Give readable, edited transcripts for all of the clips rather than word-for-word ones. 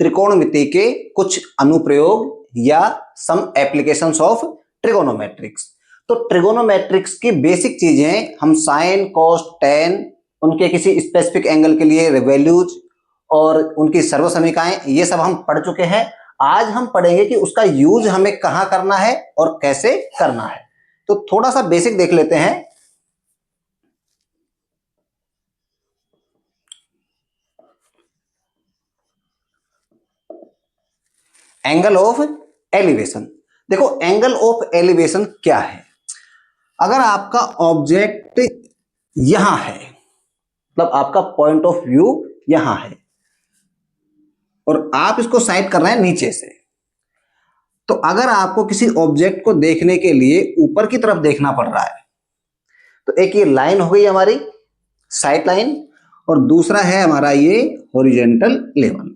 त्रिकोणमिति के कुछ अनुप्रयोग या सम एप्लीकेशंस ऑफ ट्रिगोनोमेट्रिक्स। तो ट्रिगोनोमेट्रिक्स की बेसिक चीजें हम साइन, कॉस, टेन, उनके किसी स्पेसिफिक एंगल के लिए वैल्यूज और उनकी सर्वसमीकाएं, ये सब हम पढ़ चुके हैं। आज हम पढ़ेंगे कि उसका यूज हमें कहां करना है और कैसे करना है। तो थोड़ा सा बेसिक देख लेते हैं। Angle of elevation. देखो एंगल ऑफ एलिवेशन क्या है। अगर आपका ऑब्जेक्ट यहां है, मतलब आपका पॉइंट ऑफ व्यू यहां है और आप इसको साइड कर रहे हैं नीचे से, तो अगर आपको किसी ऑब्जेक्ट को देखने के लिए ऊपर की तरफ देखना पड़ रहा है, तो एक ये लाइन हो गई हमारी साइड लाइन और दूसरा है हमारा ये हॉरिजॉन्टल लेवल।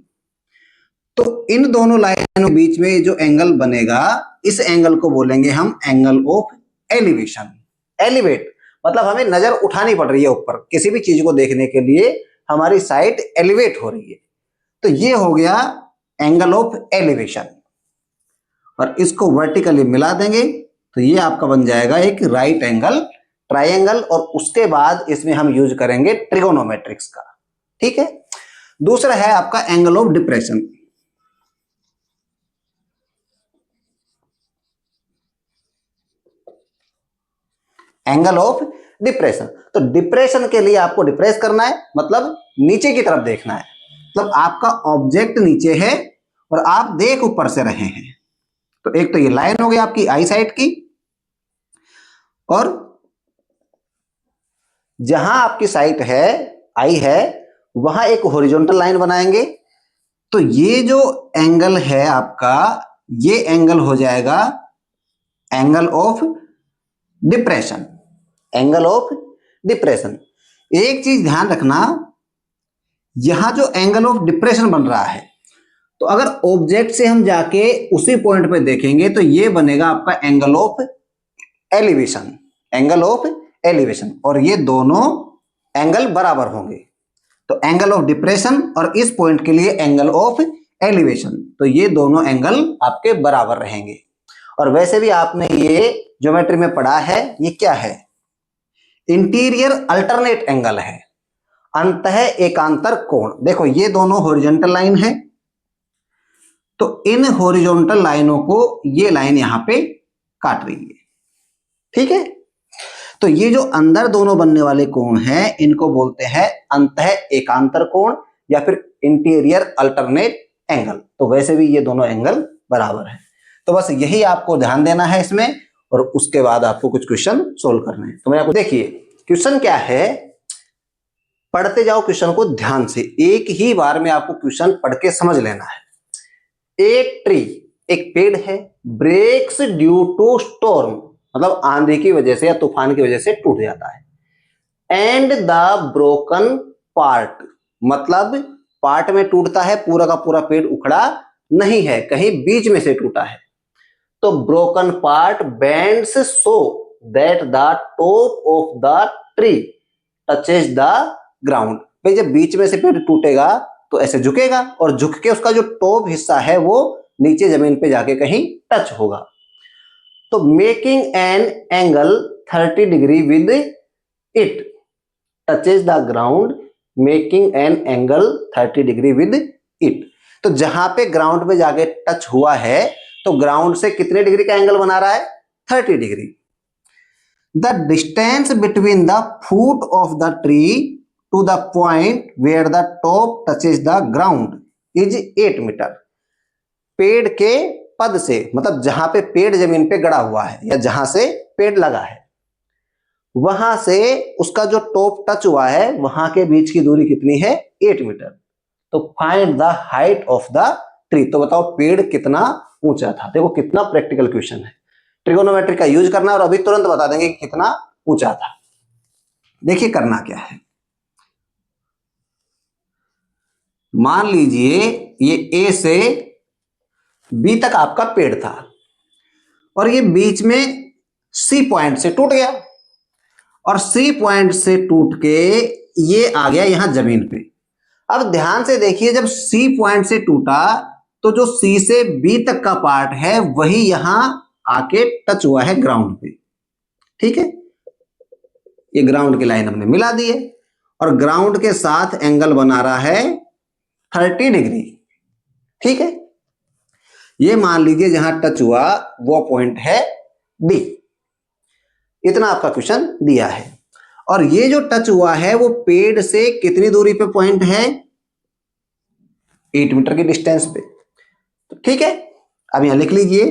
तो इन दोनों लाइनों के बीच में जो एंगल बनेगा, इस एंगल को बोलेंगे हम एंगल ऑफ एलिवेशन। एलिवेट मतलब हमें नजर उठानी पड़ रही है ऊपर, किसी भी चीज को देखने के लिए हमारी साइड एलिवेट हो रही है, तो ये हो गया एंगल ऑफ एलिवेशन। और इसको वर्टिकली मिला देंगे तो ये आपका बन जाएगा एक राइट एंगल ट्राइंगल, और उसके बाद इसमें हम यूज करेंगे ट्रिगोनोमेट्रिक्स का। ठीक है। दूसरा है आपका angle of depression. Angle of depression, तो डिप्रेशन के लिए आपको डिप्रेस करना है, मतलब नीचे की तरफ देखना है। मतलब आपका ऑब्जेक्ट नीचे है और आप देख ऊपर से रहे हैं, तो एक तो ये लाइन हो गई आपकी आई साइड की, और जहां आपकी साइट है आई है वहां एक हॉरिजॉन्टल लाइन बनाएंगे। तो ये जो एंगल है आपका, ये एंगल हो जाएगा angle of depression. Angle of depression. एक चीज ध्यान रखना, यहां जो एंगल ऑफ डिप्रेशन बन रहा है, तो अगर ऑब्जेक्ट से हम जाके उसी पॉइंट पे देखेंगे तो ये बनेगा आपका angle of elevation. Angle of elevation, और ये दोनों एंगल बराबर होंगे। तो एंगल ऑफ डिप्रेशन और इस पॉइंट के लिए एंगल ऑफ एलिवेशन, तो ये दोनों एंगल आपके बराबर रहेंगे। और वैसे भी आपने ये ज्योमेट्री में पढ़ा है, ये क्या है, इंटीरियर अल्टरनेट एंगल है, अंतः एकांतर कोण। देखो ये दोनों हॉरिजॉन्टल लाइन है, तो इन हॉरिजॉन्टल लाइनों को ये लाइन यहां पे काट रही है। ठीक है। तो ये जो अंदर दोनों बनने वाले कोण हैं, इनको बोलते हैं अंतः एकांतर कोण या फिर इंटीरियर अल्टरनेट एंगल। तो वैसे भी ये दोनों एंगल बराबर है। तो बस यही आपको ध्यान देना है इसमें, और उसके बाद आपको कुछ क्वेश्चन सोल्व करने हैं। तो मैं आपको देखिए क्वेश्चन क्या है, पढ़ते जाओ क्वेश्चन को ध्यान से, एक ही बार में आपको क्वेश्चन पढ़ के समझ लेना है। एक ट्री, एक पेड़ है, ब्रेक्स ड्यू टू स्टॉर्म, मतलब आंधी की वजह से या तूफान की वजह से टूट जाता है। एंड द ब्रोकन पार्ट, मतलब पार्ट में टूटता है, पूरा का पूरा पेड़ उखड़ा नहीं है, कहीं बीच में से टूटा है। तो broken part bends so that the top of the tree touches the ground. भाई जब बीच में से पेड़ टूटेगा तो ऐसे झुकेगा, और झुक के उसका जो टॉप हिस्सा है वो नीचे जमीन पे जाके कहीं टच होगा। तो making an angle 30 degree with it touches the ground, making an angle 30 degree with it. तो जहां पे ग्राउंड पे जाके टच हुआ है, तो ग्राउंड से कितने डिग्री का एंगल बना रहा है, 30 degree. The distance between the foot of the tree to the point where the top touches the ground is 8 metre. पेड़ के पद से, मतलब जहां पे पेड़ जमीन पे गड़ा हुआ है या जहां से पेड़ लगा है, वहां से उसका जो टॉप टच हुआ है वहां के बीच की दूरी कितनी है, 8 मीटर। तो find the height of the tree. तो बताओ पेड़ कितना ऊंचा था। देखो कितना प्रैक्टिकल क्वेश्चन है, ट्रिगोनोमेट्री का यूज करना और अभी तुरंत बता देंगे कि कितना ऊंचा था। देखिए करना क्या है, मान लीजिए ये ए से बी तक आपका पेड़ था और ये बीच में सी पॉइंट से टूट गया, और सी पॉइंट से टूट के ये आ गया यहां जमीन पे। अब ध्यान से देखिए, जब सी पॉइंट से टूटा तो जो सी से बी तक का पार्ट है वही यहां आके टच हुआ है ग्राउंड पे। ठीक है, ये ग्राउंड की लाइन हमने मिला दी है और ग्राउंड के साथ एंगल बना रहा है 30 डिग्री। ठीक है, ये मान लीजिए जहां टच हुआ वो पॉइंट है डी। इतना आपका क्वेश्चन दिया है और ये जो टच हुआ है वो पेड़ से कितनी दूरी पे पॉइंट है, 8 मीटर की डिस्टेंस पे। तो ठीक है, अब यहां लिख लीजिए,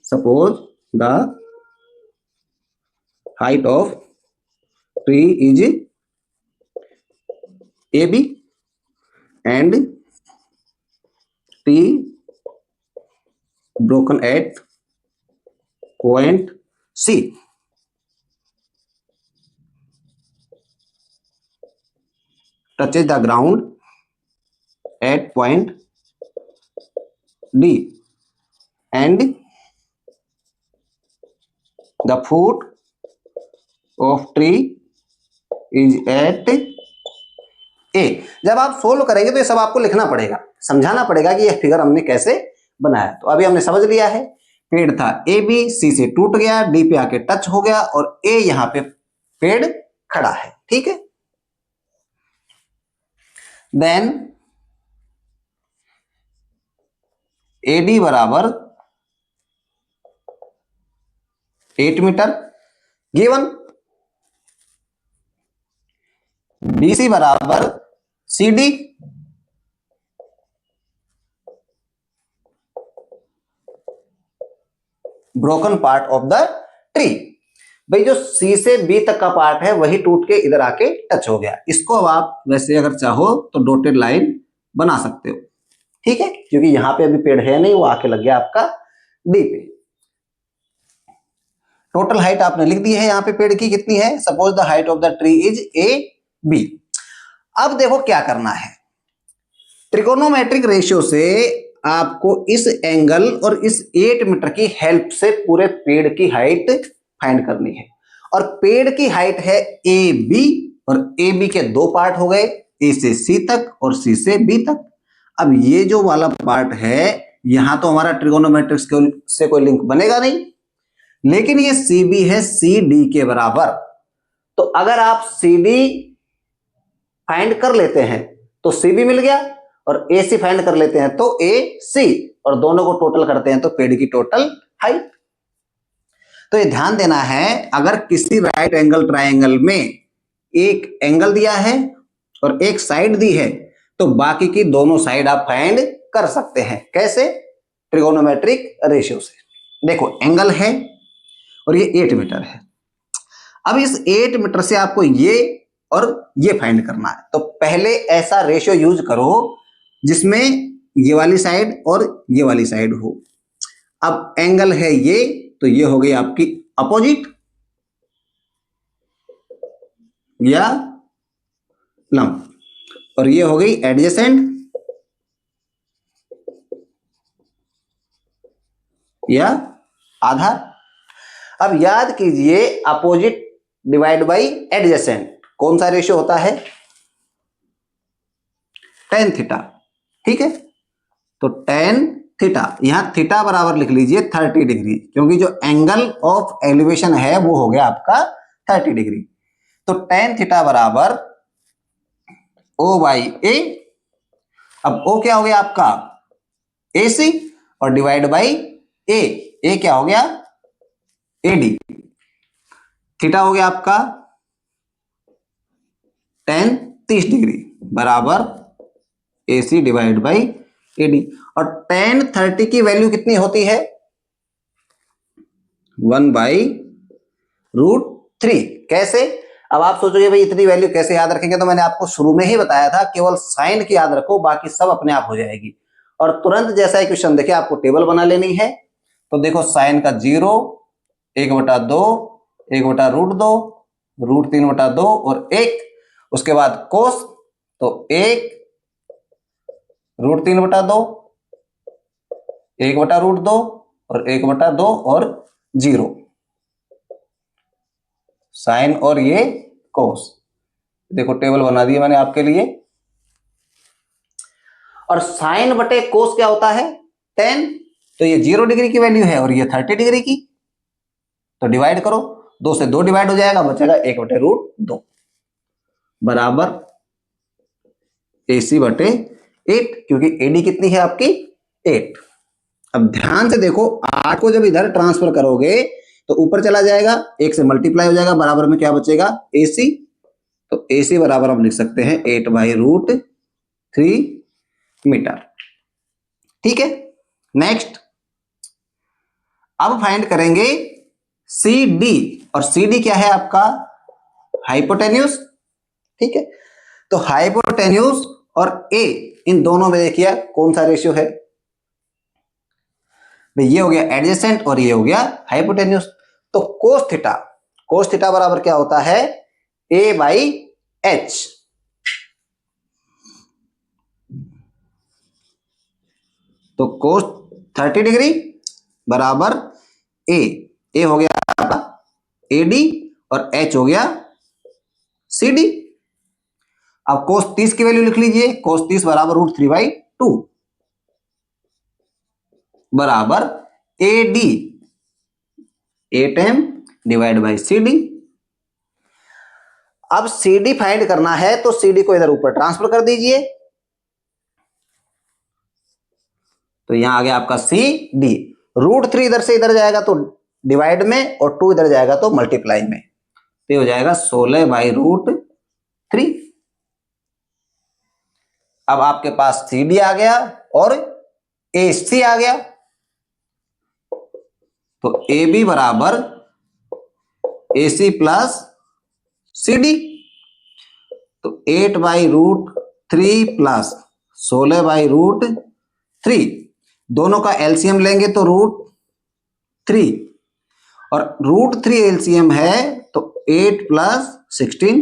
suppose the height of tree is A B and T broken at point C touches the ground at point D and the foot of tree is at A। जब आप सोल्व करेंगे तो ये सब आपको लिखना पड़ेगा, समझाना पड़ेगा कि ये फिगर हमने कैसे बनाया। तो अभी हमने समझ लिया है, पेड़ था ए बी, सी से टूट गया, डी पे आके टच हो गया और ए यहां पे पेड़ खड़ा है। ठीक है, देन एडी बराबर 8 मीटर गिवन, बीसी बराबर C D, broken part of the tree. भाई जो सी से बी तक का पार्ट है वही टूट के इधर आके टच हो गया। इसको अब आप वैसे अगर चाहो तो डॉटेड लाइन बना सकते हो। ठीक है, क्योंकि यहां पे अभी पेड़ है नहीं, वो आके लग गया आपका डी पे। टोटल हाइट आपने लिख दी है यहाँ पे पेड़ की कितनी है, suppose the height of the tree is A B. अब देखो क्या करना है, ट्रिगोनोमेट्रिक रेशियो से आपको इस एंगल और इस 8 मीटर की हेल्प से पूरे पेड़ की हाइट फाइंड करनी है। और पेड़ की हाइट है ए बी और ए बी के दो पार्ट हो गए, ए से सी तक और सी से बी तक। अब ये जो वाला पार्ट है यहां तो हमारा ट्रिगोनोमेट्रिक से कोई लिंक बनेगा नहीं, लेकिन ये सी बी है सी डी के बराबर। तो अगर आप सी डी फाइंड कर लेते हैं तो सी बी मिल गया और ए सी फाइंड कर लेते हैं तो ए सी, और दोनों को टोटल करते हैं तो पेड़ की टोटल हाइट। तो ये ध्यान देना है, अगर किसी राइट एंगल ट्रायंगल में एक एंगल दिया है और एक साइड दी है तो बाकी की दोनों साइड आप फाइंड कर सकते हैं। कैसे, ट्रिगोनोमेट्रिक रेशियो से। देखो एंगल है और ये 8 मीटर है। अब इस 8 मीटर से आपको ये और ये फाइंड करना है, तो पहले ऐसा रेशियो यूज करो जिसमें ये वाली साइड और ये वाली साइड हो। अब एंगल है ये, तो ये हो गई आपकी अपोजिट या लंब, और ये हो गई एडजेसेंट या आधार। अब याद कीजिए, अपोजिट डिवाइड बाई एडजेसेंट कौन सा रेशियो होता है, tan थीटा। ठीक है, तो tan थीटा, यहां थीटा बराबर लिख लीजिए 30 डिग्री, क्योंकि जो एंगल ऑफ एलिवेशन है वो हो गया आपका 30 डिग्री। तो tan थीटा बराबर O बाई ए। अब O क्या हो गया आपका AC और डिवाइड बाई ए क्या हो गया AD। थीटा हो गया आपका tan 30 डिग्री बराबर AC डिवाइड बाई AD। और tan 30 की वैल्यू कितनी होती है 1/√3। कैसे, अब आप सोचोगे भाई इतनी वैल्यू कैसे याद रखेंगे, तो मैंने आपको शुरू में ही बताया था केवल साइन की याद रखो, बाकी सब अपने आप हो जाएगी। और तुरंत जैसा ही क्वेश्चन देखिए, आपको टेबल बना लेनी है। तो देखो साइन का 0, 1/2, 1/√2, √3/2 और 1, उसके बाद कोस, तो 1, √3/2, 1/√2 और 1/2 और 0 साइन और ये कोस। देखो टेबल बना दिया मैंने आपके लिए। और साइन बटे कोस क्या होता है 10, तो ये 0 डिग्री की वैल्यू है और ये 30 डिग्री की, तो डिवाइड करो, 2 से 2 डिवाइड हो जाएगा, बचेगा 1/√2 बराबर AC बटे 8, क्योंकि AD कितनी है आपकी 8। अब ध्यान से देखो 8 को जब इधर ट्रांसफर करोगे तो ऊपर चला जाएगा, 1 से मल्टीप्लाई हो जाएगा, बराबर में क्या बचेगा AC, तो AC बराबर हम लिख सकते हैं 8/√3 मीटर। ठीक है, नेक्स्ट अब फाइंड करेंगे CD, और CD क्या है आपका हाइपोटेन्यूज। ठीक है, तो हाइपोटेन्यूज और A इन दोनों में देखिए कौन सा रेशियो है, ये हो गया एडजेसेंट और ये हो गया हाइपोटेन्यूज। तो कोस थीटा बराबर क्या होता है A/H। तो कोस 30 डिग्री बराबर ए हो गया आपका AD और H हो गया CD। अब कोस 30 की वैल्यू लिख लीजिए, कोस 30 बराबर √3/2 बराबर AD 8m divide by CD। अब CD फाइंड करना है तो CD को इधर ऊपर ट्रांसफर कर दीजिए, तो यहां आ गया आपका CD। √3 इधर से इधर जाएगा तो डिवाइड में, और 2 इधर जाएगा तो मल्टीप्लाई में, तो हो जाएगा 16/√3। अब आपके पास CD आ गया और AC आ गया, तो AB बराबर AC प्लस CD, तो 8/√3 प्लस 16/√3, दोनों का एलसीएम लेंगे तो √3, और √3 एलसीएम है तो 8 प्लस 16,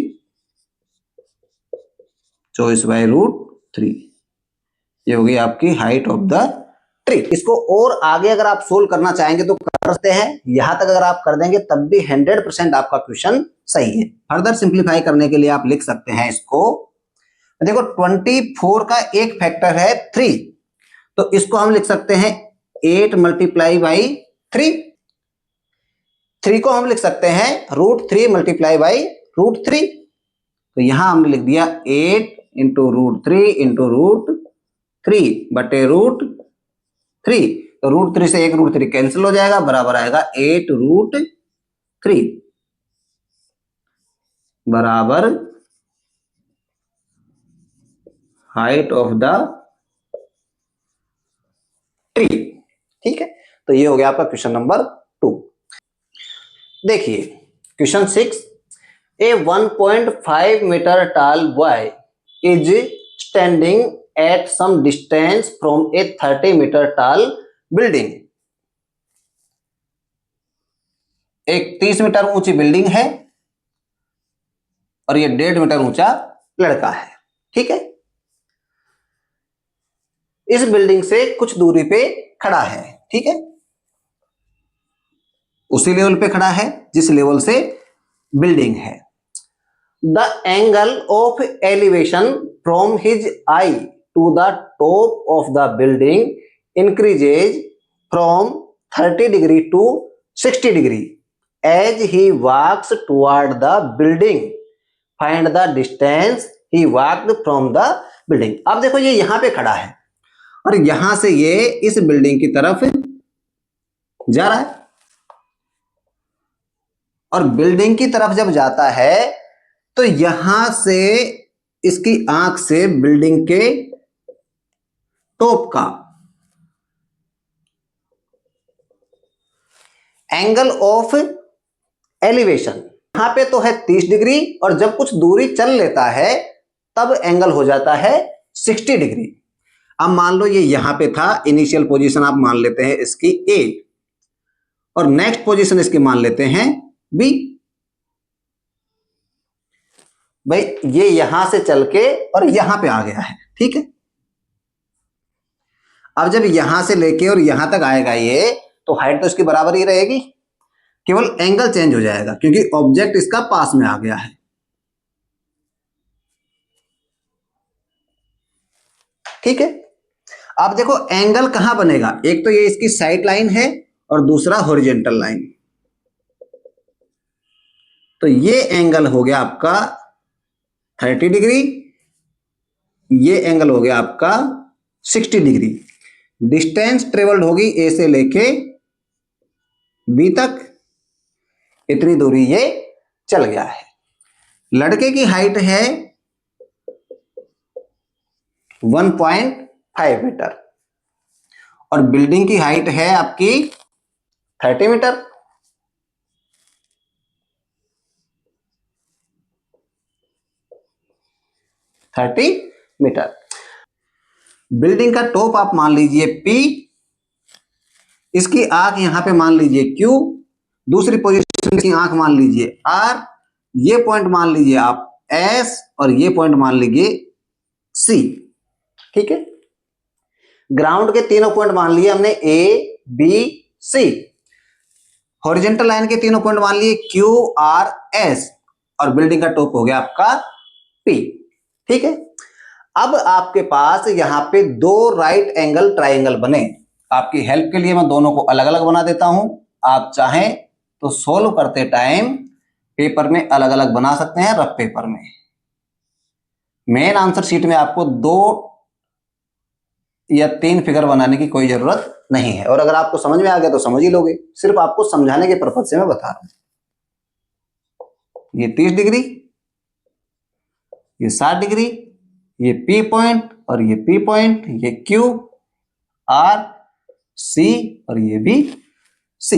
24/√3, ये होगी आपकी हाइट ऑफ द ट्री। इसको और आगे अगर आप सोल्व करना चाहेंगे तो कर सकते हैं, यहां तक अगर आप कर देंगे तब भी 100% आपका क्वेश्चन सही है। फर्दर सिंप्लीफाई करने के लिए आप लिख सकते हैं इसको, देखो 24 का एक फैक्टर है 3, तो इसको हम लिख सकते हैं 8 मल्टीप्लाई बाई 3, 3 को हम लिख सकते हैं √3 मल्टीप्लाई बाई √3, तो यहां हमने लिख दिया 8 इंटू √3 इंटू √3 बटे √3, तो √3 से एक √3 कैंसिल हो जाएगा, बराबर आएगा 8√3 बराबर हाइट ऑफ द ट्री। ठीक है, तो ये हो गया आपका क्वेश्चन नंबर 2। देखिए question 6, a 1.5 metre tall boy is standing at some distance from a 30 metre tall building. एक 30 मीटर ऊंची बिल्डिंग है और ये 1.5 मीटर ऊंचा लड़का है। ठीक है, इस बिल्डिंग से कुछ दूरी पे खड़ा है। ठीक है, उसी लेवल पे खड़ा है जिस लेवल से बिल्डिंग है। The angle of elevation from his eye to the top of the building increases from 30 degree to 60 degree as he walks toward the building, find the distance he walked from the building. अब देखो ये यहां पे खड़ा है और यहां से ये इस बिल्डिंग की तरफ जा रहा है, और बिल्डिंग की तरफ जब जाता है तो यहां से इसकी आंख से बिल्डिंग के टॉप का एंगल ऑफ एलिवेशन यहां पे तो है 30 डिग्री, और जब कुछ दूरी चल लेता है तब एंगल हो जाता है 60 डिग्री। अब मान लो ये यहां पे था, इनिशियल पोजीशन आप मान लेते हैं इसकी A, और नेक्स्ट पोजीशन इसकी मान लेते हैं B। भाई ये यहां से चल के और यहां पे आ गया है। ठीक है, अब जब यहां से लेके और यहां तक आएगा ये, तो हाइट तो इसकी बराबर ही रहेगी, केवल एंगल चेंज हो जाएगा क्योंकि ऑब्जेक्ट इसका पास में आ गया है। ठीक है। अब देखो एंगल कहां बनेगा, एक तो ये इसकी साइड लाइन है और दूसरा हॉरिजॉन्टल लाइन। तो ये एंगल हो गया आपका 30 डिग्री, ये एंगल हो गया आपका 60 डिग्री। डिस्टेंस ट्रेवल्ड होगी ए से लेके बी तक, इतनी दूरी ये चल गया है। लड़के की हाइट है 1.5 मीटर और बिल्डिंग की हाइट है आपकी 30 मीटर। बिल्डिंग का टॉप आप मान लीजिए P, इसकी आंख यहां पे मान लीजिए Q, दूसरी पोजीशन की आंख मान लीजिए R, ये पॉइंट मान लीजिए आप S और ये पॉइंट मान लीजिए C। ठीक है, ग्राउंड के तीनों पॉइंट मान लिए हमने A B C, horizontal line के तीनों पॉइंट मान लिए Q R S और बिल्डिंग का टॉप हो गया आपका P। ठीक है, अब आपके पास यहां पे दो राइट एंगल ट्राइंगल बने। आपकी हेल्प के लिए मैं दोनों को अलग अलग बना देता हूं, आप चाहें तो सोल्व करते टाइम पेपर में अलग अलग बना सकते हैं, रफ पेपर में। मेन आंसर शीट में आपको 2 या 3 फिगर बनाने की कोई जरूरत नहीं है, और अगर आपको समझ में आ गया तो समझ ही लोगे, सिर्फ आपको समझाने के पर्पज से मैं बता रहा हूं। ये 30 डिग्री, ये 60 डिग्री, ये P पॉइंट और ये P पॉइंट, ये Q R C और ये भी C।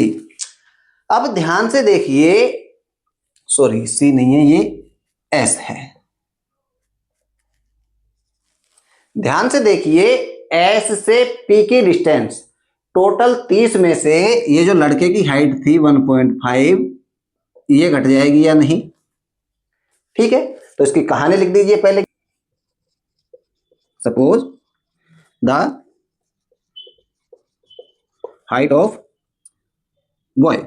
अब ध्यान से देखिए, सॉरी C नहीं है, ये S है। ध्यान से देखिए, S से P की डिस्टेंस टोटल 30 में से ये जो लड़के की हाइट थी 1.5, ये घट जाएगी या नहीं। ठीक है, तो इसकी कहानी लिख दीजिए पहले। Suppose the height of boy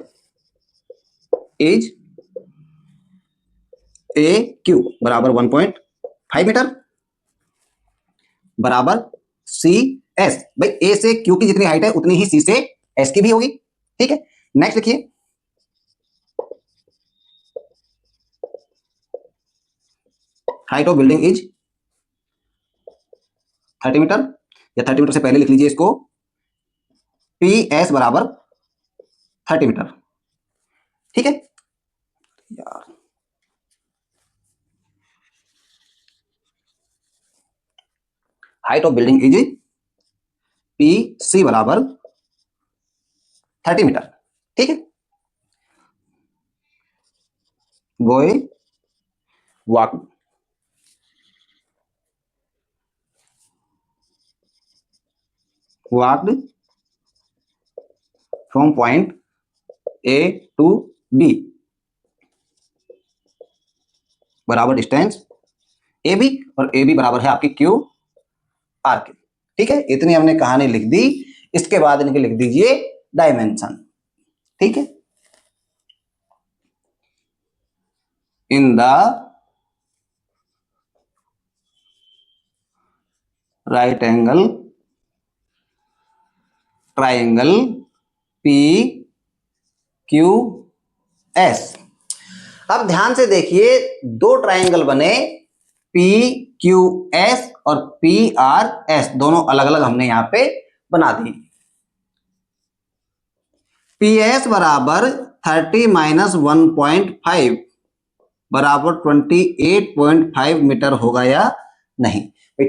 is a Q बराबर 1.5 मीटर बराबर सी एस। भाई ए से क्यू की जितनी हाइट है उतनी ही सी से एस की भी होगी। ठीक है, नेक्स्ट लिखिए, height of building is 30 metre, या 30 मीटर से पहले लिख लीजिए इसको पी एस बराबर 30 मीटर। ठीक है यार, height of building is P C बराबर 30 मीटर। ठीक है, boy walked from point A to B बराबर डिस्टेंस ए बी, और ए बी बराबर है आपकी क्यू आर के। ठीक है, इतनी हमने कहानी लिख दी। इसके बाद इनके लिख दीजिए डायमेंशन। ठीक है, in the right angle triangle P Q S. अब ध्यान से देखिए, दो ट्राइंगल बने पी क्यू एस और पी आर एस, दोनों अलग अलग हमने यहां पे बना दी। पी एस बराबर 30 माइनस 1.5 बराबर 28.5 मीटर होगा या नहीं।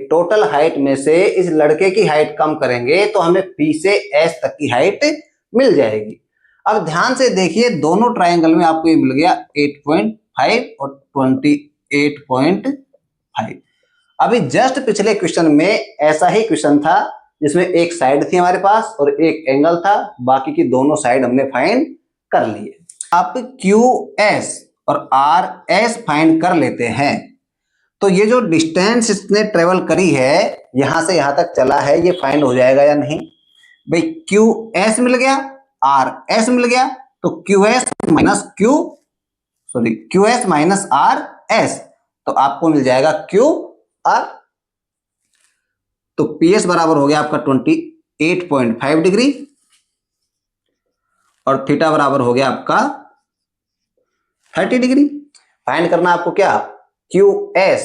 टोटल हाइट में से इस लड़के की हाइट कम करेंगे तो हमें P से S तक की हाइट मिल जाएगी। अब ध्यान से देखिए, दोनों ट्राइंगल में आपको ये मिल गया 8.5 और 28.5। अभी जस्ट पिछले क्वेश्चन में ऐसा ही क्वेश्चन था जिसमें एक साइड थी हमारे पास और एक एंगल था, बाकी की दोनों साइड हमने फाइंड कर लिए। आप QS और RS फाइंड कर लेते हैं तो ये जो डिस्टेंस इसने ट्रेवल करी है यहां से यहां तक चला है, ये फाइंड हो जाएगा या नहीं। भाई QS मिल गया, RS मिल गया, तो QS माइनस RS, तो आपको मिल जाएगा QR। तो PS बराबर हो गया आपका 28.5 डिग्री और थीटा बराबर हो गया आपका 30 डिग्री। फाइंड करना आपको क्या, QS।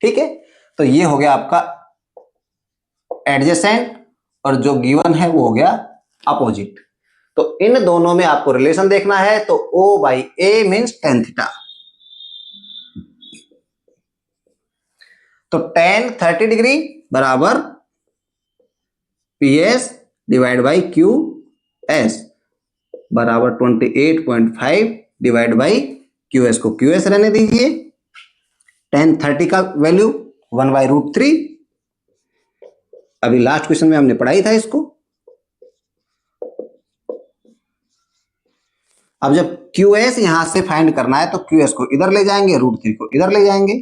ठीक है, तो ये हो गया आपका एडजेसेंट और जो गिवन है वो हो गया अपोजिट। तो इन दोनों में आपको रिलेशन देखना है, तो O/A मीन्स tan थीटा। तो tan 30 डिग्री बराबर PS डिवाइड बाई QS बराबर 28.5 डिवाइड बाई QS को QS रहने दीजिए। tan 30 का वैल्यू 1/√3। अभी लास्ट क्वेश्चन में हमने पढ़ाई था इसको। अब जब QS यहां से फाइंड करना है तो QS को इधर ले जाएंगे, √3 को इधर ले जाएंगे,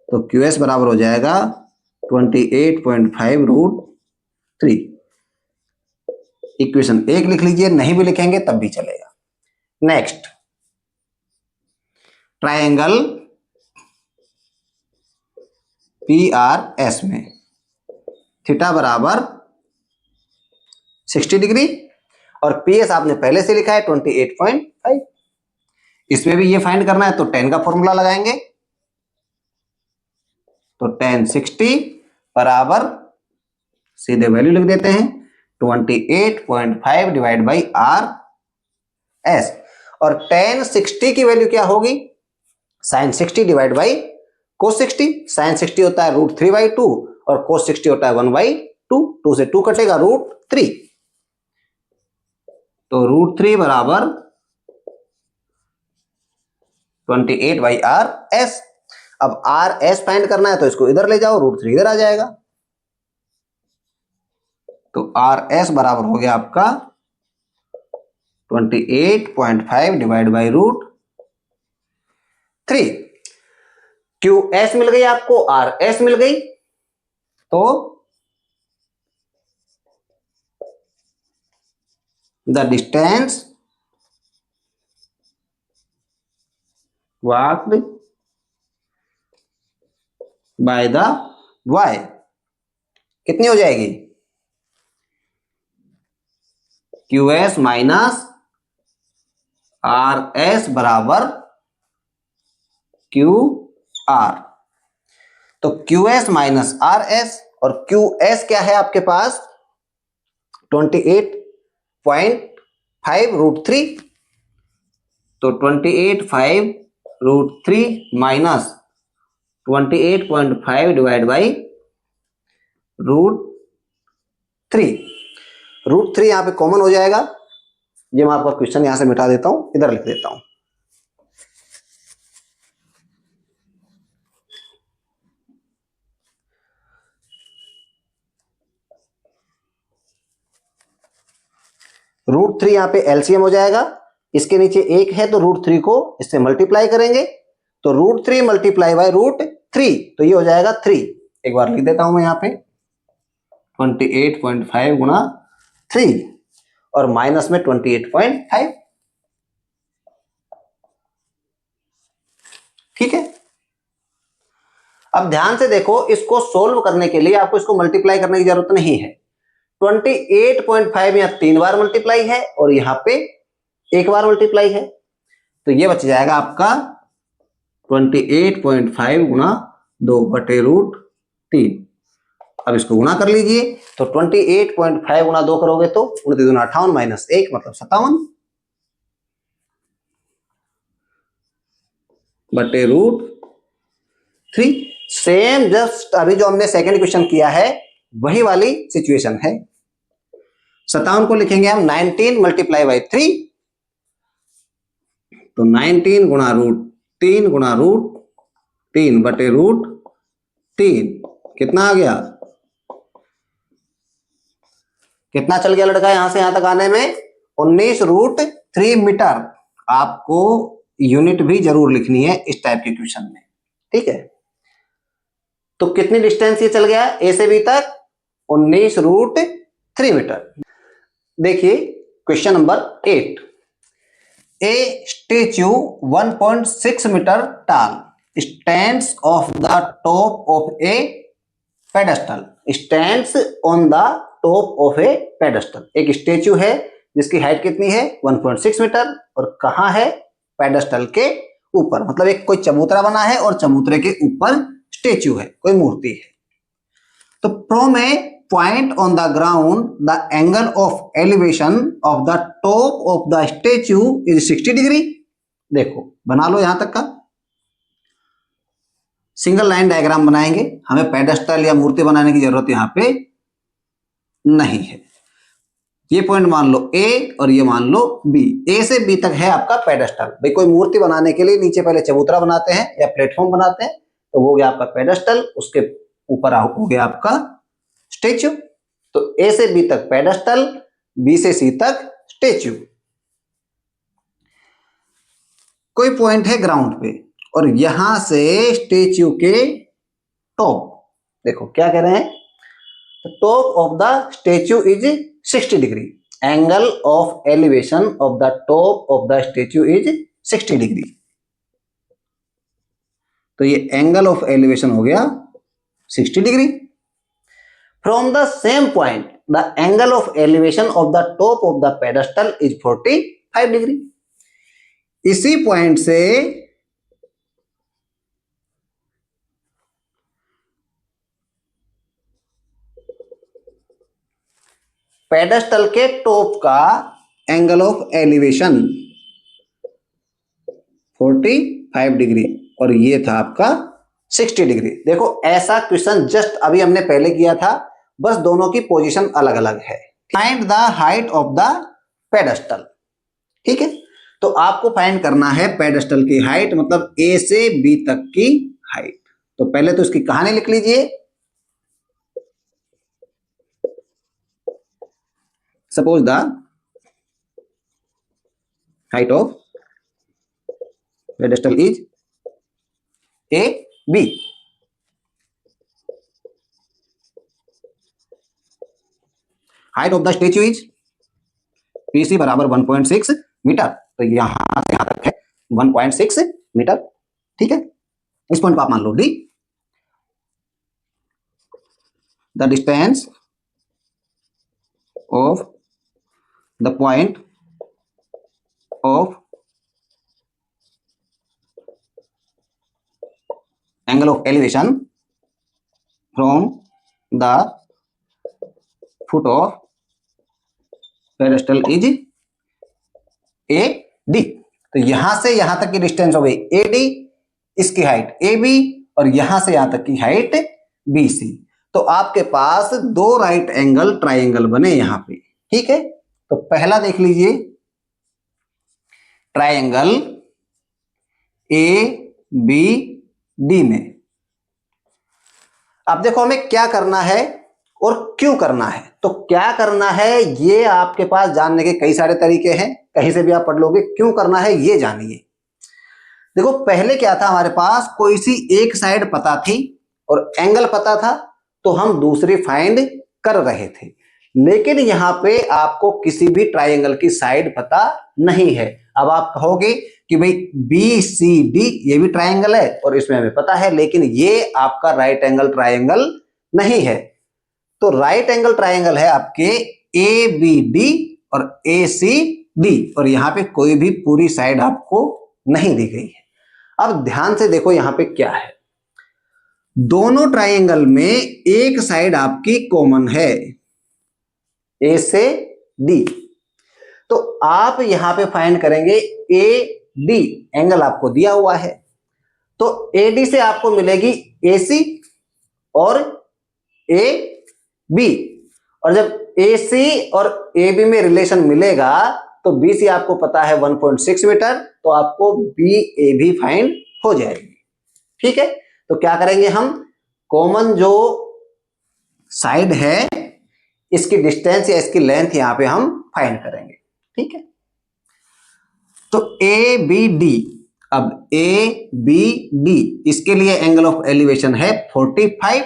तो QS बराबर हो जाएगा 28.5√3। इक्वेशन 1 लिख लीजिए, नहीं भी लिखेंगे तब भी चलेगा। नेक्स्ट, ट्रायंगल PRS में थीटा बराबर 60 डिग्री और PS आपने पहले से लिखा है 28.5। इसमें भी ये फाइंड करना है तो tan का फॉर्मूला लगाएंगे, तो tan 60 बराबर सीधे वैल्यू लिख देते हैं 28.5 डिवाइड बाई RS। और tan 60 की वैल्यू क्या होगी, sin 60 divide by cos 60। sin 60 होता है √3/2 और cos 60 होता है 1/2। 2 से 2 कटेगा √3, तो √3 बराबर 28/RS। अब RS फाइंड करना है तो इसको इधर ले जाओ, √3 इधर आ जाएगा, तो RS बराबर हो गया आपका 28.5 डिवाइड बाई √3। QS मिल गई आपको, RS मिल गई, तो the distance walked by the Y कितनी हो जाएगी, QS माइनस RS बराबर QR। तो QS माइनस RS, और QS क्या है आपके पास 28.5√3, तो 28.5√3 माइनस 28.5 डिवाइड बाई √3। √3 यहां पे कॉमन हो जाएगा, ये मैं आपका क्वेश्चन यहां से मिटा देता हूं, इधर लिख देता हूं। √3 यहां पे एलसीएम हो जाएगा, इसके नीचे 1 है तो √3 को इससे मल्टीप्लाई करेंगे, तो √3 मल्टीप्लाई बाई √3, तो ये हो जाएगा 3। एक बार लिख देता हूं मैं यहां पे 28.5 गुणा 3 और माइनस में 28.5। ठीक है, अब ध्यान से देखो, इसको सोल्व करने के लिए आपको इसको मल्टीप्लाई करने की जरूरत नहीं है। 28.5 यहां 3 बार मल्टीप्लाई है और यहां पे 1 बार मल्टीप्लाई है, तो ये बच जाएगा आपका 28.5 गुणा 2/√3। अब इसको गुणा कर लीजिए, तो 28.5 गुणा 2 करोगे तो 29 दूना 58 माइनस 1 मतलब 57/√3। सेम जस्ट अभी जो हमने सेकंड क्वेश्चन किया है वही वाली सिचुएशन है। 57 को लिखेंगे हम 19 मल्टीप्लाई बाई 3, तो 19 गुणा √3 गुणा √3/√3 कितना आ गया, कितना चल गया लड़का यहां से यहां तक आने में, 19√3 मीटर। आपको यूनिट भी जरूर लिखनी है इस टाइप के क्वेश्चन में। ठीक है, तो कितनी डिस्टेंस ये चल गया ए से बी तक, 19√3 मीटर। देखिए question number 8, a statue 1.6 metre tall stands off the top of a pedestal, stands on the top of a pedestal. एक स्टेच्यू है जिसकी हाइट कितनी है 1.6 मीटर और कहाँ है पेडेस्टल के ऊपर, मतलब एक कोई चबूतरा बना है और चबूतरे के ऊपर स्टेच्यू है, कोई मूर्ति है। तो from A point on the ground the angle of elevation of the top of the statue is 60 degree. देखो बना लो यहां तक का, सिंगल लाइन डायग्राम बनाएंगे, हमें पेडेस्टल या मूर्ति बनाने की जरूरत यहां पे नहीं है। ये पॉइंट मान लो ए और ये मान लो बी, ए से बी तक है आपका पेडेस्टल। भाई कोई मूर्ति बनाने के लिए नीचे पहले चबूतरा बनाते हैं या प्लेटफॉर्म बनाते हैं, तो वो गया आपका पेडेस्टल, उसके ऊपर हो गया आपका स्टेच्यू। तो ए से बी तक पेडेस्टल, बी से सी तक स्टेच्यू। कोई पॉइंट है ग्राउंड पे और यहां से स्टेच्यू के टॉप, देखो क्या कह रहे हैं, top of the statue is 60 degree, angle of elevation of the top of the statue is 60 degree. तो ये एंगल ऑफ एलिवेशन हो गया 60 degree. From the same point the angle of elevation of the top of the pedestal is 45 degree. इसी point से pedestal के top का angle of elevation 45 degree और ये था आपका 60 डिग्री। देखो ऐसा क्वेश्चन जस्ट अभी हमने पहले किया था, बस दोनों की पोजीशन अलग अलग है। Find the height of the pedestal, ठीक है। तो आपको फाइंड करना है पेडेस्टल की हाइट, मतलब ए से बी तक की हाइट। तो पहले तो इसकी कहानी लिख लीजिए। Suppose the height of pedestal is A B. Height of the statue is PC बराबर 1.6 मीटर। तो यहां से यहां तक है 1.6 मीटर, ठीक है। इस पॉइंट को आप मान लो D. The distance of the point of angle of elevation from the foot of pedestal is A D. तो यहां से यहां तक की डिस्टेंस हो गई ए डी, इसकी हाइट ए बी और यहां से यहां तक की हाइट बी सी। तो आपके पास दो राइट एंगल ट्राइंगल बने यहां पे, ठीक है। तो पहला देख लीजिए ट्राइंगल ए बी डी में। अब देखो हमें क्या करना है और क्यों करना है। तो क्या करना है ये आपके पास जानने के कई सारे तरीके हैं, कहीं से भी आप पढ़ लोगे। क्यों करना है ये जानिए। देखो पहले क्या था, हमारे पास कोई सी एक साइड पता थी और एंगल पता था, तो हम दूसरी फाइंड कर रहे थे। लेकिन यहां पे आपको किसी भी ट्राइंगल की साइड पता नहीं है। अब आप कहोगे कि भाई बी सी डी ये भी ट्राइंगल है और इसमें हमें पता है, लेकिन ये आपका राइट एंगल ट्राइंगल नहीं है। तो राइट एंगल ट्राइंगल है आपके ए बी डी और ए सी डी, और यहां पे कोई भी पूरी साइड आपको नहीं दी गई है। अब ध्यान से देखो यहां पे क्या है, दोनों ट्राइंगल में एक साइड आपकी कॉमन है ए से डी। तो आप यहां पे फाइंड करेंगे ए डी, एंगल आपको दिया हुआ है। तो ए डी से आपको मिलेगी ए सी और ए बी, और जब ए सी और ए बी में रिलेशन मिलेगा तो बी सी आपको पता है 1.6 मीटर, तो आपको बी ए भी फाइंड हो जाएगी, ठीक है। तो क्या करेंगे हम, कॉमन जो साइड है इसकी डिस्टेंस या इसकी लेंथ यहां पे हम फाइंड करेंगे, ठीक है। तो ए बी डी, अब ए बी डी इसके लिए एंगल ऑफ एलिवेशन है 45,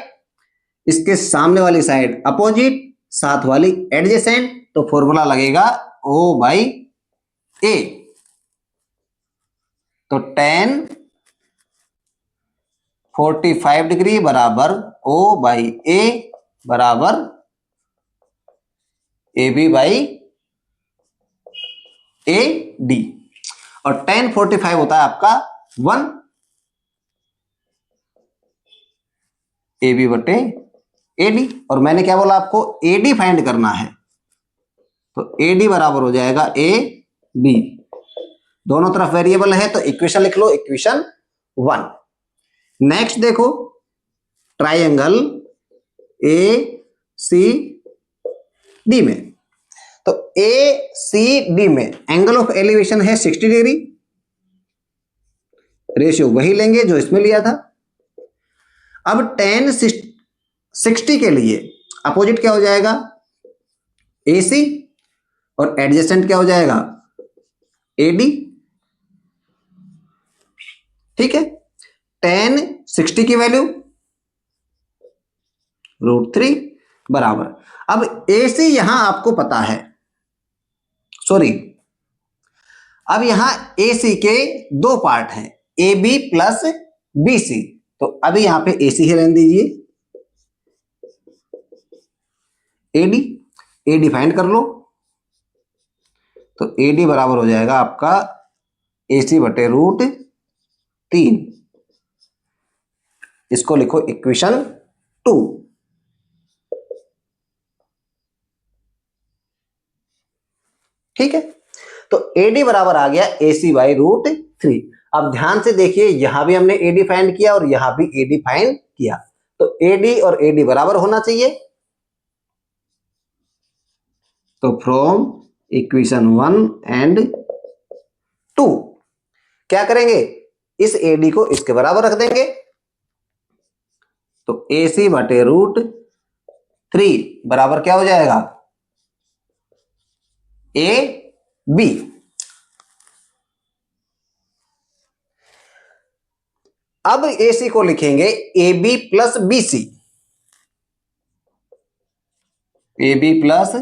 इसके सामने वाली साइड अपोजिट, साथ वाली एडजेसेंट, तो फॉर्मूला लगेगा O बाई ए। तो tan 45 डिग्री बराबर O बाई A बराबर AB बाई AD, और tan 45 होता है आपका 1 AB बटे AD, और मैंने क्या बोला आपको AD फाइंड करना है, तो AD बराबर हो जाएगा AB, दोनों तरफ वेरिएबल है तो इक्वेशन लिख लो, इक्वेशन 1। नेक्स्ट देखो ट्राइंगल ACD में, तो ACD में एंगल ऑफ एलिवेशन है 60 डिग्री, रेशियो वही लेंगे जो इसमें लिया था। अब tan 60 के लिए अपोजिट क्या हो जाएगा AC, और एडजेसेंट क्या हो जाएगा AD, ठीक है। tan 60 की वैल्यू √3 बराबर, अब AC यहां आपको पता है, सॉरी, अब यहां AC के दो पार्ट हैं AB प्लस BC, तो अभी यहां पे AC ही रहने दीजिए, AD फाइंड कर लो, तो AD बराबर हो जाएगा आपका AC बटे √3, इसको लिखो इक्वेशन 2। ठीक है, तो AD बराबर आ गया AC बाई √3। अब ध्यान से देखिए, यहां भी हमने AD फाइंड किया और यहां भी AD फाइंड किया, तो AD और AD बराबर होना चाहिए, तो फ्रॉम इक्वेशन 1 एंड 2 क्या करेंगे, इस AD को इसके बराबर रख देंगे, तो AC बटे √3 बराबर क्या हो जाएगा AB। अब AC को लिखेंगे AB plus BC, AB plus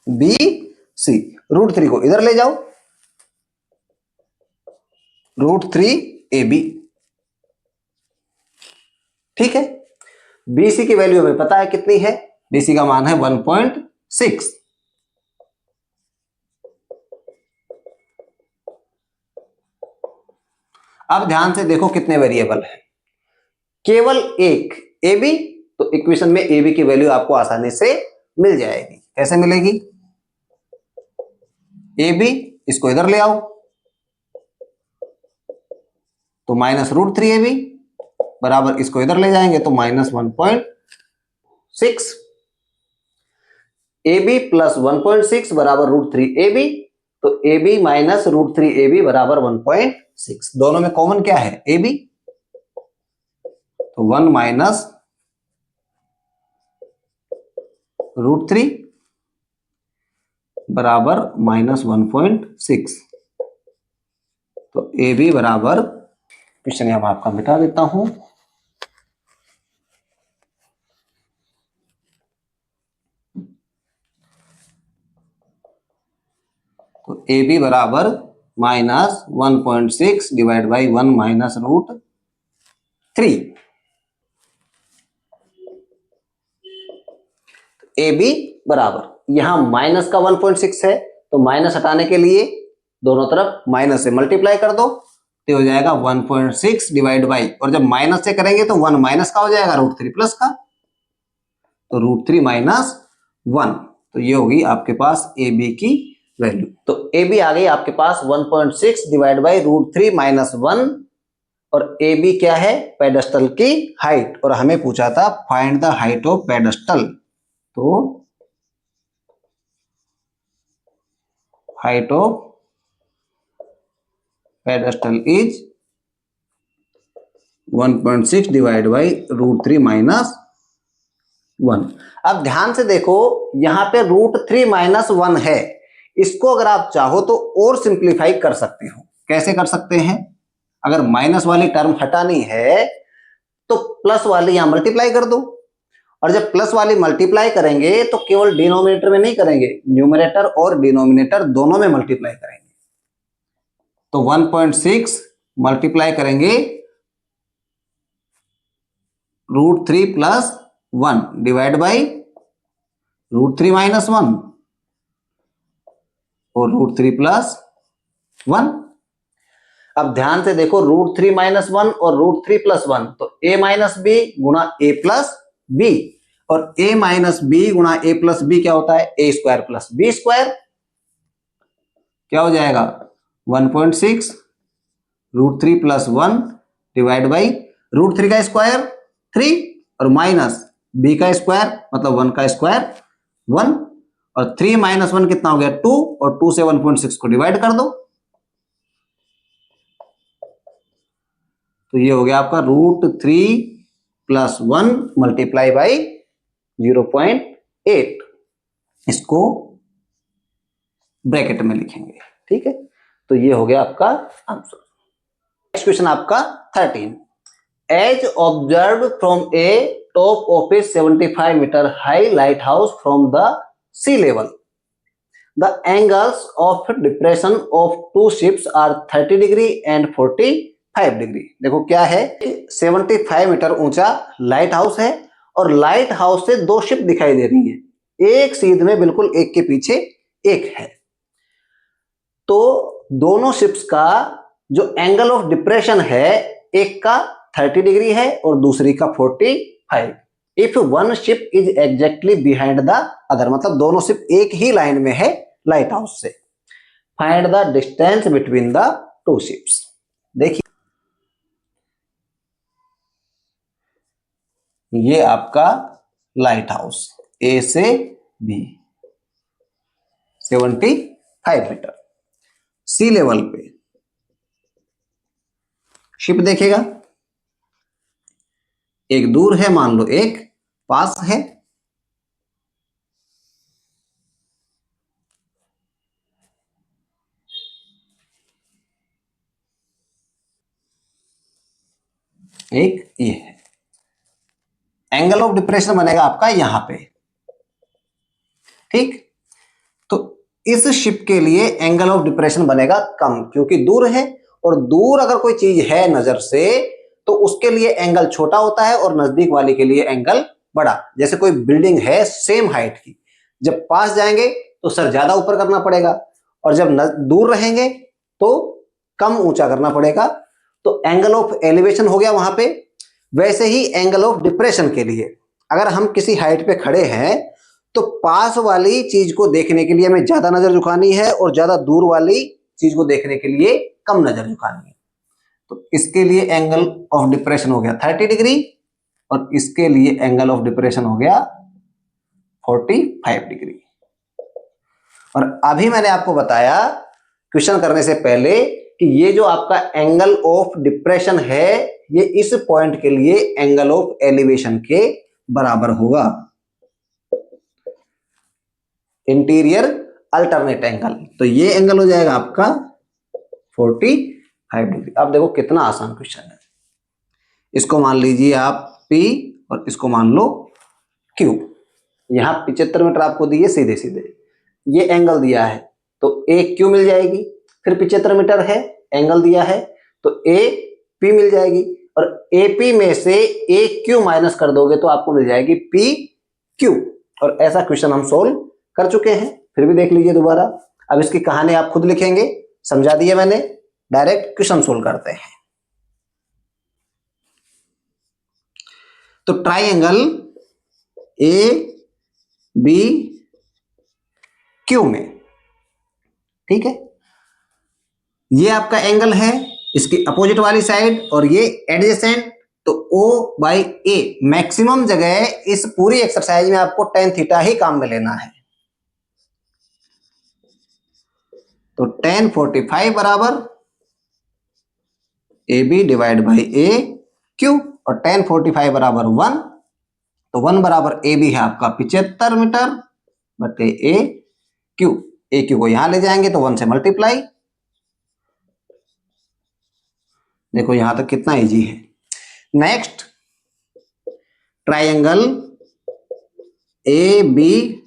BC, √3 को इधर ले जाओ, √3 AB, ठीक है। BC की वैल्यू हमें पता है कितनी है, BC का मान है 1.6। अब ध्यान से देखो कितने वेरिएबल है, केवल एक AB, तो इक्वेशन में AB की वैल्यू आपको आसानी से मिल जाएगी। कैसे मिलेगी, AB इसको इधर ले आओ, तो -√3AB बराबर इसको इधर ले जाएंगे तो -1.6, AB प्लस 1.6 बराबर √3AB, तो AB माइनस √3AB बराबर 1.6, दोनों में कॉमन क्या है AB, तो 1 माइनस √3 बराबर -1.6, तो AB बराबर, क्वेश्चन यहां आपका मिटा देता हूं, तो AB बराबर -1.6 डिवाइड बाई 1 माइनस √3, AB बराबर, यहां माइनस का 1.6 है, तो माइनस हटाने के लिए दोनों तरफ माइनस से मल्टीप्लाई कर दो, तो हो जाएगा 1.6 डिवाइड बाई, और जब माइनस से करेंगे तो 1 माइनस का हो जाएगा √3 प्लस का, तो √3 माइनस 1, तो ये होगी आपके पास AB की वैल्यू, तो AB आ गई आपके पास 1.6 डिवाइड बाई √3 माइनस 1, और AB क्या है पेडेस्टल की हाइट, और हमें पूछा था find the height of pedestal, तो height of pedestal is 1.6 divide by √3 minus 1। अब ध्यान से देखो, यहां पे √3 माइनस 1 है, इसको अगर आप चाहो तो और सिंप्लीफाई कर सकते हो। कैसे कर सकते हैं, अगर माइनस वाली टर्म हटानी है तो प्लस वाली यहां मल्टीप्लाई कर दो, और जब प्लस वाली मल्टीप्लाई करेंगे तो केवल डिनोमिनेटर में नहीं करेंगे, न्यूमरेटर और डिनोमिनेटर दोनों में मल्टीप्लाई करेंगे, तो 1.6 मल्टीप्लाई करेंगे √3 + 1 डिवाइड बाई √3 - 1 और √3 + 1। अब ध्यान से देखो, √3 - 1 और √3 + 1, तो a - b गुणा a + b, और a - b गुणा a + b क्या होता है? a² + b²। क्या हो जाएगा? 1.6 √3 + 1 डिवाइड बाई √3 का स्क्वायर 3 और माइनस b का स्क्वायर मतलब 1 का स्क्वायर 1, और 3 - 1 कितना हो गया? 2, और 2 से 1.6 को डिवाइड कर दो, तो ये हो गया आपका √3 + 1 मल्टीप्लाई बाई 0.8। इसको ब्रैकेट में लिखेंगे, ठीक है। तो ये हो गया आपका आंसर। नेक्स्ट क्वेश्चन आपका 13, as observe from a top of a 75 metre high lighthouse from the sea level, the angles of depression of two ships are 30 degree and 45 degree. देखो क्या है, 75 मीटर ऊंचा लाइट हाउस है और light house से दो ship दिखाई दे रही है, एक सीध में बिल्कुल एक के पीछे एक है। तो दोनों शिप्स का जो एंगल ऑफ डिप्रेशन है, एक का 30 डिग्री है और दूसरी का 45। If one ship is exactly behind the other, मतलब दोनों शिप एक ही लाइन में है लाइट हाउस से, find the distance between the two ships. देखिए ये आपका लाइट हाउस ए से बी 75 मीटर, सी लेवल पे शिप देखेगा, एक दूर है मान लो, एक पास है। एक ये है, एंगल ऑफ डिप्रेशन बनेगा आपका यहां पे, ठीक। तो इस शिप के लिए एंगल ऑफ डिप्रेशन बनेगा कम, क्योंकि दूर है, और दूर अगर कोई चीज है नजर से तो उसके लिए एंगल छोटा होता है और नजदीक वाले के लिए एंगल बड़ा। जैसे कोई बिल्डिंग है सेम हाइट की, जब पास जाएंगे तो सर ज्यादा ऊपर करना पड़ेगा, और जब दूर रहेंगे तो कम ऊंचा करना पड़ेगा। तो एंगल ऑफ एलिवेशन हो गया वहां पे। वैसे ही एंगल ऑफ डिप्रेशन के लिए, अगर हम किसी हाइट पे खड़े हैं तो पास वाली चीज को देखने के लिए हमें ज्यादा नजर झुकानी है और ज्यादा दूर वाली चीज को देखने के लिए कम नजर झुकानी है। तो इसके लिए एंगल ऑफ डिप्रेशन हो गया 30 डिग्री और इसके लिए एंगल ऑफ डिप्रेशन हो गया 45 डिग्री। और अभी मैंने आपको बताया क्वेश्चन करने से पहले कि ये जो आपका एंगल ऑफ डिप्रेशन है, ये इस पॉइंट के लिए एंगल ऑफ एलिवेशन के बराबर होगा, इंटीरियर अल्टरनेट एंगल। तो ये एंगल हो जाएगा आपका 45 डिग्री। अब देखो कितना आसान क्वेश्चन है। इसको मान लीजिए आप P और इसको मान लो Q। यहां 75 मीटर आपको दिए सीधे सीधे, ये एंगल दिया है तो AQ मिल जाएगी, फिर 75 मीटर है, एंगल दिया है तो AP मिल जाएगी, और AP में से AQ माइनस कर दोगे तो आपको मिल जाएगी PQ। और ऐसा क्वेश्चन हम सोल्व कर चुके हैं, फिर भी देख लीजिए दोबारा। अब इसकी कहानी आप खुद लिखेंगे, समझा दिया मैंने, डायरेक्ट क्वेश्चन सोल्व करते हैं। तो ट्राइंगल ABQ में, ठीक है, ये आपका एंगल है, इसकी अपोजिट वाली साइड, और ये एडजेसेंट, तो O/A मैक्सिमम जगह इस पूरी एक्सरसाइज में आपको tan थीटा ही काम में लेना है। तो tan 45 बराबर AB डिवाइड बाई AQ, और tan 45 बराबर 1, तो 1 बराबर AB है आपका 75 मीटर बटे AQ। AQ को यहां ले जाएंगे तो 1 से मल्टीप्लाई। देखो यहां तक कितना इजी है। नेक्स्ट ट्राइंगल ABP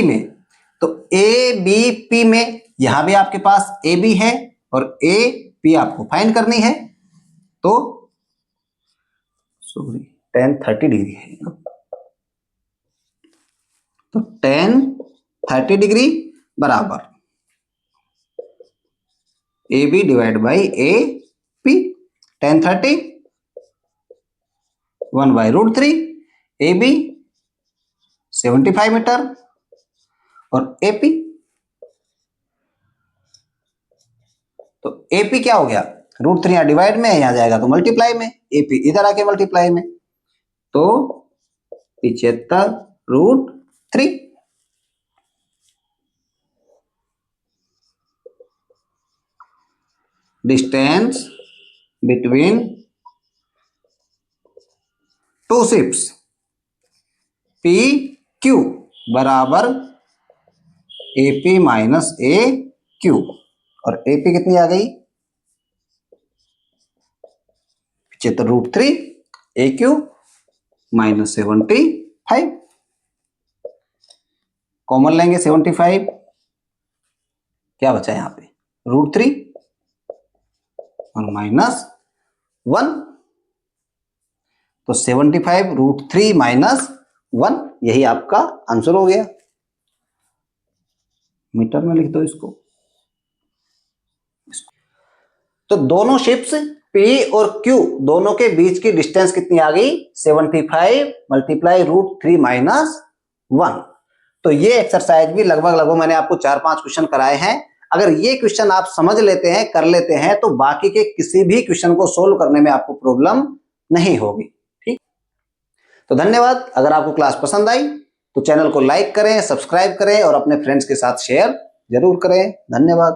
में, तो ABP में यहां भी आपके पास AB है और AP आपको फाइंड करनी है। तो सॉरी tan 30 डिग्री है। तो tan 30 डिग्री बराबर A B divide by A P. tan 30 1/√3, A B 75 metre और ए पी, तो ए पी क्या हो गया, √3 यहाँ डिवाइड में, यहाँ जाएगा तो मल्टीप्लाई में, ए पी इधर आके मल्टीप्लाई में, तो 75√3। Distance between two ships P Q बराबर A P minus A Q, और ए पी कितनी आ गई, 75√3, ए क्यू -75, कॉमन लेंगे 75, क्या बचा यहां पे, √3 और -1, तो 75√3 -1, यही आपका आंसर हो गया। मीटर में लिख दो इसको। तो दोनों शिप्स P और Q दोनों के बीच की डिस्टेंस कितनी आ गई, 75 × √3 -1। तो ये एक्सरसाइज भी लगभग मैंने आपको 4-5 क्वेश्चन कराए हैं। अगर ये क्वेश्चन आप समझ लेते हैं, कर लेते हैं, तो बाकी के किसी भी क्वेश्चन को सोल्व करने में आपको प्रॉब्लम नहीं होगी। ठीक, तो धन्यवाद। अगर आपको क्लास पसंद आई तो चैनल को लाइक करें, सब्सक्राइब करें और अपने फ्रेंड्स के साथ शेयर जरूर करें। धन्यवाद।